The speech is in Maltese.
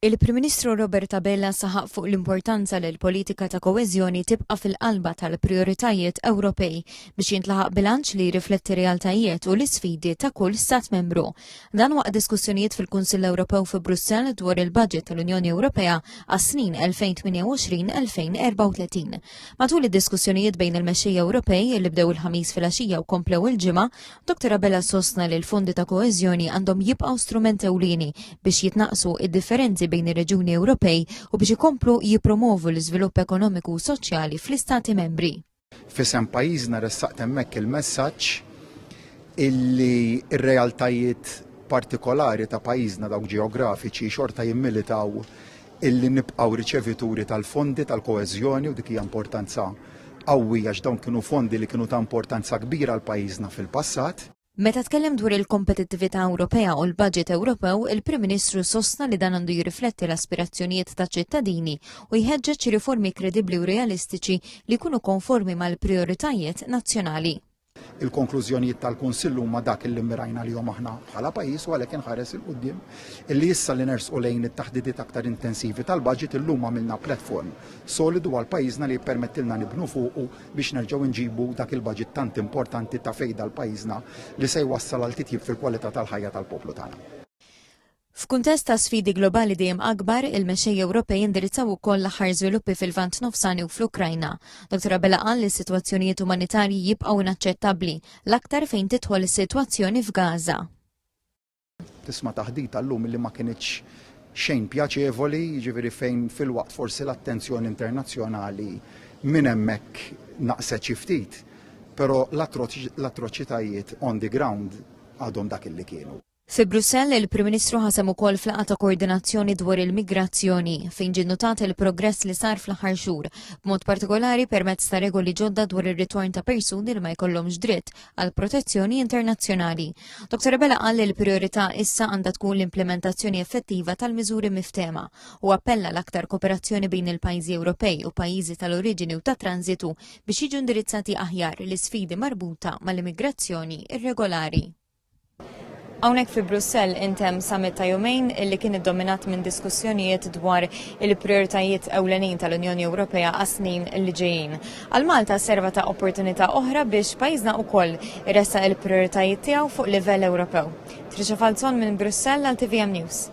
Il-Prim Ministru Robert Abela saħaq fuq l-importanza li l-politika ta' koeżjoni tibqa' fil-qalba tal-prijoritajiet Ewropej biex jintlaħaq bilanċ li jirrifletti realtajiet u l-isfidi ta' kull stat membru. Dan waqt diskussjonijiet fil-Kunsill Ewropew fi Brussell dwar il-budget tal-Unjoni Ewropea għas-snin 2028-2034. Matul id-diskussjonijiet bejn il-mexxejja Ewropej li bdew il-ħamis fil-għaxija u komplew il-ġimgħa, Dr. Abela sostna li l-fondi ta' koeżjoni għandhom jibqgħu strument ewlieni biex jitnaqsu id-differenzi bejn ir-reġjuni Ewropej u biex ikomplu jippromovu l-iżvilupp ekonomiku u soċjali fl-istati membri. Fisem pajjiżna ressaqt hemmhekk il-messaġġ illi r-realtajiet partikolari ta' pajjiżna dawk ġeografiċi xorta jimmilitaw illi nibqgħu riċevituri tal-fondi tal-koeżjoni u dik hija importanza qawwija għax dawn kienu fondi li kienu ta' importanza kbira għal pajjiżna fil-passat. Meta tkellem dwar il-kompetittività Ewropea u l-budget Ewropew, il-Prim Ministru sostna li dan għandu jirrifletti l-aspirazzjonijiet ta' ċittadini u jħeġġeġ riformi kredibbli u realistiċi li jkunu konformi mal-prijoritajiet nazzjonali. Il-konklużjonijiet tal-Kunsill huma dak li mirajna lihom aħna bħala pajjiż u għalhekk inħares il-qudiem illi issa li nersqu lejn it-taħdidiet aktar intensivi tal-budget illum għamilna platform solidu għal pajjiżna li jippermettilna nibnu fuqu biex nerġgħu nġibu dak il-budget tant importanti ta' fejda l pajjiżna li se jwassal għal titjib fil-kwalità tal-ħajja tal-poplu tagħna. F'kuntest ta' sfidi globali dejjem akbar, il-mexxejja Ewropej indirizzaw ukoll l-aħħar żviluppi fil-Vant Nofsani u fl-Ukrajna. Dr. Abela qal li s-sitwazzjonijiet umanitarji jibqgħu inaċċettabbli l-aktar fejn tidħol is-sitwazzjoni f'Gaza. Tisma' taħdita llum li ma kienitx xejn pjaċevoli, jiġifieri fejn fil-waqt forsi l-attenzjoni internazzjonali minn hemmhekk naqset xi ftit, però l-atroċitajiet on the ground għadhom dak illi kienu. Fi Brussell, il-Prim Ministru ħasem ukoll flaqa ta' koordinazzjoni dwar il-migrazzjoni fejn ġie notat il-progress li sar fl-aħħar xhur, b'mod partikolari permezz ta' regoli ġodda dwar ir-ritorn ta' persuni li ma jkollhomx dritt għal protezzjoni internazzjonali. Dr. Abela qal li l-priorità issa għandha tkun l-implementazzjoni effettiva tal-miżuri miftema u appella l-aktar kooperazzjoni bejn il-pajjiżi Ewropej u pajjiżi tal-oriġini u ta' transitu biex jiġu indirizzati aħjar l-isfidi marbuta mal-immigrazzjoni irregolari. Hawnhekk fi Brussell intemm summit ta' jumejn li kien iddominat minn diskussjonijiet dwar il-prijoritajiet ewlenin tal-Unjoni Ewropea għas-snin li ġejjin. Għal Malta serva ta' opportunità oħra biex pajjiżna wkoll iressaq il-prijoritajiet tiegħu fuq livell Ewropew. Trisha Falzon minn Brussell għal TVM News.